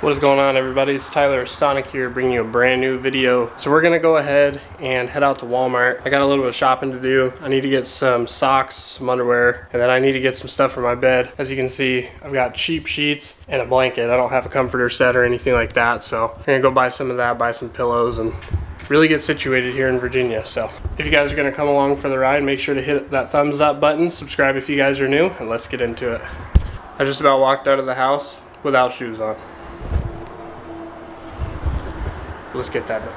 What is going on, everybody? It's Tyler Sonic here, bringing you a brand new video. So we're gonna go ahead and head out to Walmart. I got a little bit of shopping to do. I need to get some socks, some underwear, and then I need to get some stuff for my bed. As you can see, I've got cheap sheets and a blanket. I don't have a comforter set or anything like that, so I'm gonna go buy some of that, buy some pillows, and really get situated here in Virginia. So if you guys are gonna come along for the ride, make sure to hit that thumbs up button, subscribe if you guys are new, and let's get into it. I just about walked out of the house without shoes on. Let's get that done.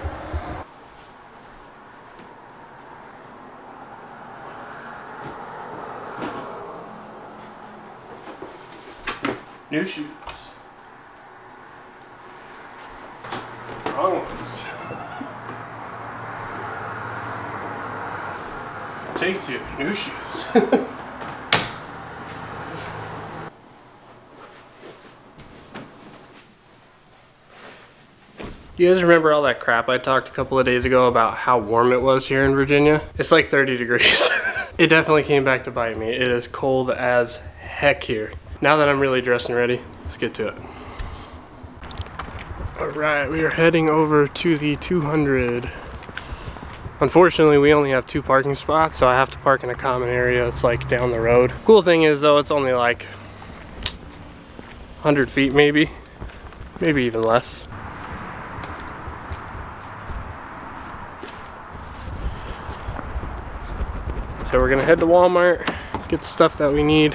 New shoes. Wrong ones. Take two. New shoes. You guys remember all that crap I talked a couple of days ago about how warm it was here in Virginia? It's like 30 degrees. It definitely came back to bite me. It is cold as heck here. Now that I'm really dressed and ready, let's get to it. Alright, we are heading over to the 200. Unfortunately, we only have 2 parking spots, so I have to park in a common area. It's like down the road. Cool thing is though, it's only like 100 feet maybe even less. So we're gonna head to Walmart, get the stuff that we need.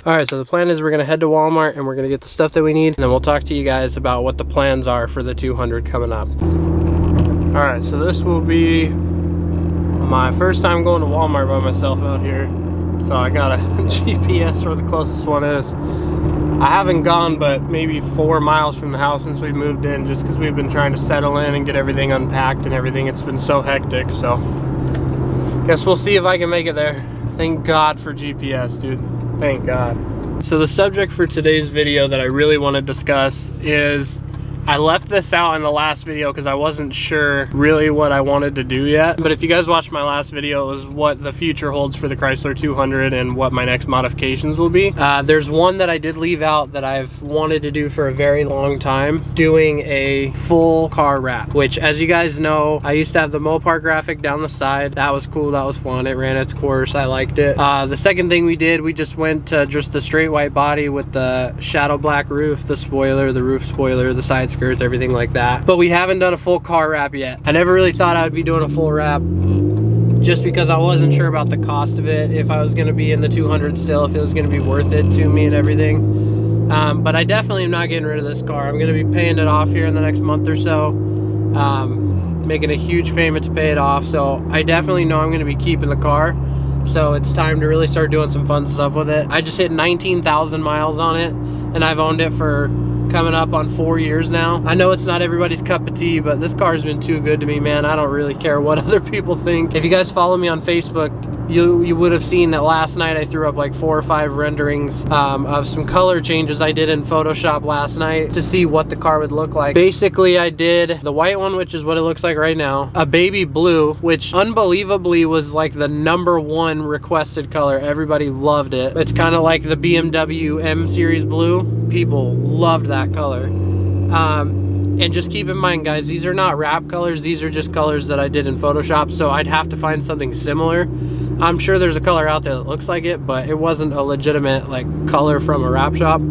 Alright, so the plan is we're gonna head to Walmart and we're gonna get the stuff that we need, and then we'll talk to you guys about what the plans are for the 200 coming up. Alright, so this will be my first time going to Walmart by myself out here. So I got a GPS where the closest one is. I haven't gone but maybe 4 miles from the house since we moved in, just because we've been trying to settle in and get everything unpacked and everything. It's been so hectic, so guess we'll see if I can make it there. Thank God for GPS, dude. Thank God. So the subject for today's video that I really want to discuss is, I left this out in the last video because I wasn't sure really what I wanted to do yet. But if you guys watched my last video, it was what the future holds for the Chrysler 200 and what my next modifications will be. There's one that I did leave out that I've wanted to do for a very long time, doing a full car wrap, which, as you guys know, I used to have the Mopar graphic down the side. That was cool, that was fun, it ran its course, I liked it. The second thing we did, we just went to just the straight white body with the shadow black roof, the spoiler, the roof spoiler, the side skirts, everything like that. But we haven't done a full car wrap yet. I never really thought I would be doing a full wrap just because I wasn't sure about the cost of it, if I was going to be in the 200 still, if it was going to be worth it to me and everything. But I definitely am not getting rid of this car. I'm going to be paying it off here in the next month or so, making a huge payment to pay it off. So I definitely know I'm going to be keeping the car. So it's time to really start doing some fun stuff with it. I just hit 19,000 miles on it, and I've owned it for coming up on 4 years now. I know it's not everybody's cup of tea, but this car's been too good to me, man. I don't really care what other people think. If you guys follow me on Facebook, you would have seen that last night I threw up like 4 or 5 renderings of some color changes I did in Photoshop last night to see what the car would look like. Basically, I did the white one, which is what it looks like right now, a baby blue, which unbelievably was like the #1 requested color. Everybody loved it. It's kind of like the BMW M Series Blue. People loved that color. And just keep in mind, guys, these are not wrap colors. These are just colors that I did in Photoshop, so I'd have to find something similar. I'm sure there's a color out there that looks like it, but it wasn't a legitimate like color from a wrap shop.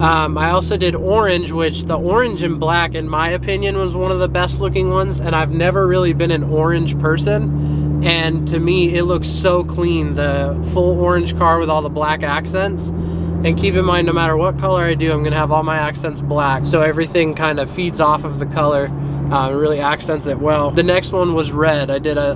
I also did orange, which the orange and black, in my opinion, was one of the best looking ones, and I've never really been an orange person, and to me it looks so clean, the full orange car with all the black accents. And keep in mind, no matter what color I do, I'm gonna have all my accents black, so everything kind of feeds off of the color, really accents it well. The next one was red. I did a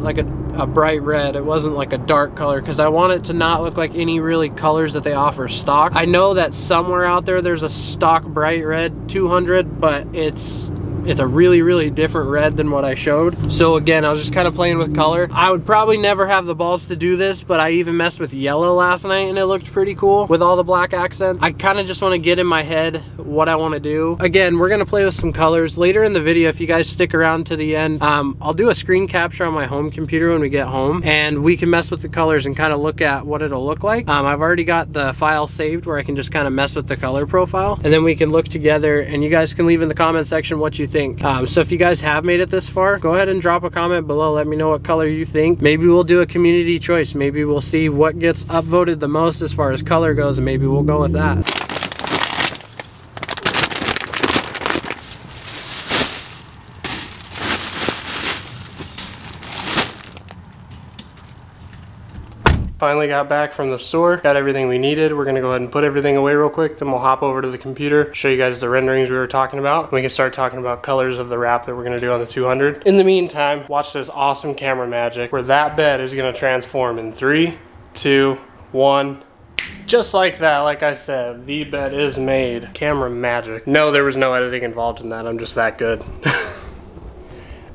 bright red. It wasn't like a dark color because I want it to not look like any really colors that they offer stock. I know that somewhere out there there's a stock bright red 200, but it's It's a really, really different red than what I showed. So again, I was just kind of playing with color. I would probably never have the balls to do this, but I even messed with yellow last night and it looked pretty cool with all the black accents. I kind of just want to get in my head what I want to do. Again, we're going to play with some colors later in the video. If you guys stick around to the end, I'll do a screen capture on my home computer when we get home, and we can mess with the colors and kind of look at what it'll look like. I've already got the file saved where I can just kind of mess with the color profile, and then we can look together, and you guys can leave in the comment section what you think. So if you guys have made it this far, go ahead and drop a comment below. Let me know what color you think. Maybe we'll do a community choice. Maybe we'll see what gets upvoted the most as far as color goes, and maybe we'll go with that. Finally got back from the store, got everything we needed. We're gonna go ahead and put everything away real quick, then we'll hop over to the computer, show you guys the renderings we were talking about. We can start talking about colors of the wrap that we're gonna do on the 200. In the meantime, watch this awesome camera magic where that bed is gonna transform in 3, 2, 1. Just like that, like I said, the bed is made. Camera magic. No, there was no editing involved in that. I'm just that good.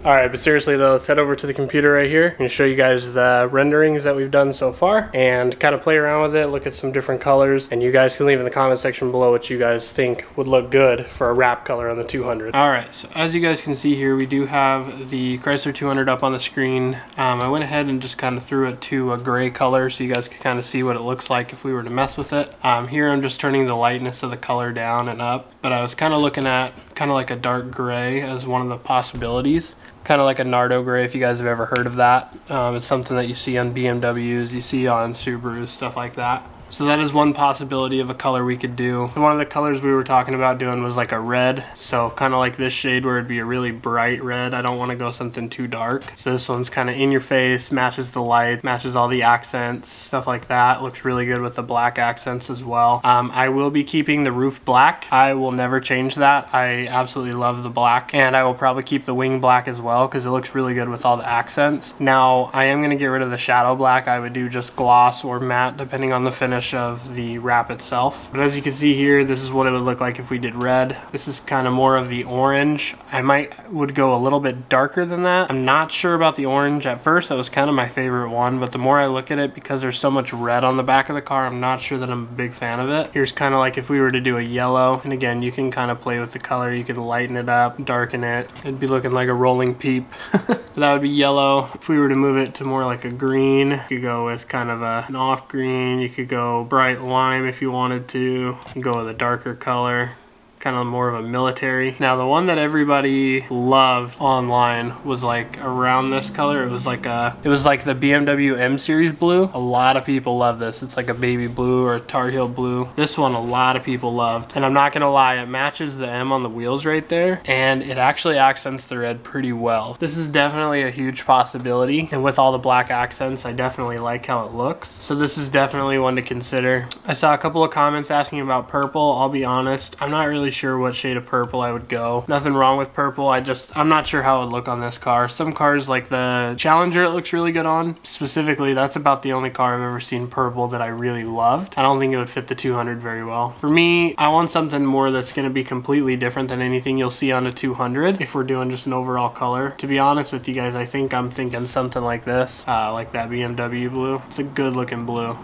Alright, but seriously though, let's head over to the computer right here and show you guys the renderings that we've done so far and kind of play around with it, look at some different colors, and you guys can leave in the comment section below what you guys think would look good for a wrap color on the 200. Alright, so as you guys can see here, we do have the Chrysler 200 up on the screen. I went ahead and just kind of threw it to a gray color so you guys can kind of see what it looks like if we were to mess with it. Here I'm just turning the lightness of the color down and up, but I was kind of looking at kind of like a dark gray as one of the possibilities. Kind of like a Nardo gray, if you guys have ever heard of that. It's something that you see on BMWs, you see on Subarus, stuff like that. So that is one possibility of a color we could do. One of the colors we were talking about doing was like a red. So kind of like this shade where it'd be a really bright red. I don't want to go something too dark. So this one's kind of in your face, matches the light, matches all the accents, stuff like that. Looks really good with the black accents as well. I will be keeping the roof black. I will never change that. I absolutely love the black. And I will probably keep the wing black as well because it looks really good with all the accents. Now, I am going to get rid of the shadow black. I would do just gloss or matte depending on the finish of the wrap itself. But as you can see here, this is what it would look like if we did red. This is kind of more of the orange. I would go a little bit darker than that. I'm not sure about the orange. At first that was kind of my favorite one, but the more I look at it, because there's so much red on the back of the car, I'm not sure that I'm a big fan of it. Here's kind of like if we were to do a yellow, and again, you can kind of play with the color. You could lighten it up, darken it. It'd be looking like a rolling peep. So that would be yellow. If we were to move it to more like a green, you could go with kind of an off green. You could go bright lime if you wanted to. You can go with a darker color, kind of more of a military. Now the one that everybody loved online was like around this color. It was like the Bmw M Series Blue. A lot of people love this. It's like a baby blue or a Tar Heel blue. This one a lot of people loved, and I'm not gonna lie, it matches the M on the wheels right there, and it actually accents the red pretty well. This is definitely a huge possibility, and with all the black accents, I definitely like how it looks. So this is definitely one to consider. I saw a couple of comments asking about purple. I'll be honest, I'm not really sure what shade of purple I would go. Nothing wrong with purple, I'm not sure how it would look on this car. Some cars like the Challenger it looks really good on. Specifically, that's about the only car I've ever seen purple that I really loved. I don't think it would fit the 200 very well. For me, I want something more that's going to be completely different than anything you'll see on a 200 if we're doing just an overall color. To be honest with you guys, I think I'm thinking something like this, like that BMW blue. It's a good looking blue.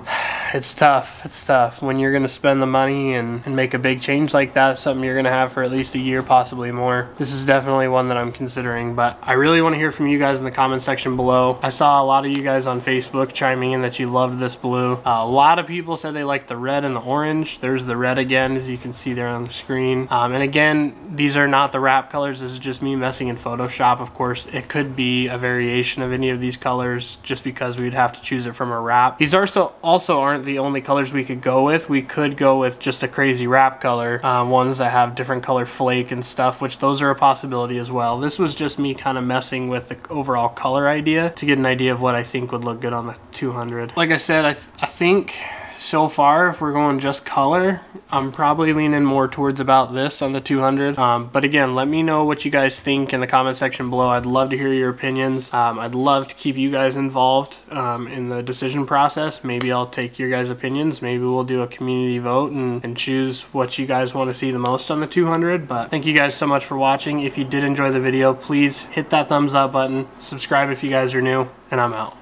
It's tough. It's tough when you're going to spend the money and make a big change like that, something you're going to have for at least a year, possibly more. This is definitely one that I'm considering, but I really want to hear from you guys in the comment section below. I saw a lot of you guys on Facebook chiming in that you loved this blue. A lot of people said they liked the red and the orange. There's the red again, as you can see there on the screen. And again, these are not the wrap colors. This is just me messing in Photoshop. Of course, it could be a variation of any of these colors just because we'd have to choose it from a wrap. These also aren't the only colors we could go with. We could go with just a crazy wrap color, ones that have different color flake and stuff, which those are a possibility as well. This was just me kind of messing with the overall color idea to get an idea of what I think would look good on the 200. Like I said, I think so far, if we're going just color, I'm probably leaning more towards about this on the 200. But again, let me know what you guys think in the comment section below. I'd love to hear your opinions. I'd love to keep you guys involved in the decision process. Maybe I'll take your guys' opinions. Maybe we'll do a community vote and choose what you guys want to see the most on the 200. But thank you guys so much for watching. If you did enjoy the video, please hit that thumbs up button. Subscribe if you guys are new, and I'm out.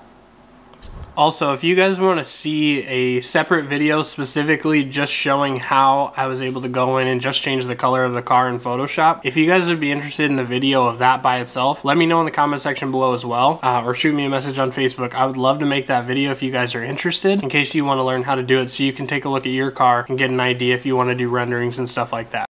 Also, if you guys want to see a separate video specifically just showing how I was able to go in and just change the color of the car in Photoshop, if you guys would be interested in a video of that by itself, let me know in the comment section below as well, or shoot me a message on Facebook. I would love to make that video if you guys are interested, in case you want to learn how to do it so you can take a look at your car and get an idea if you want to do renderings and stuff like that.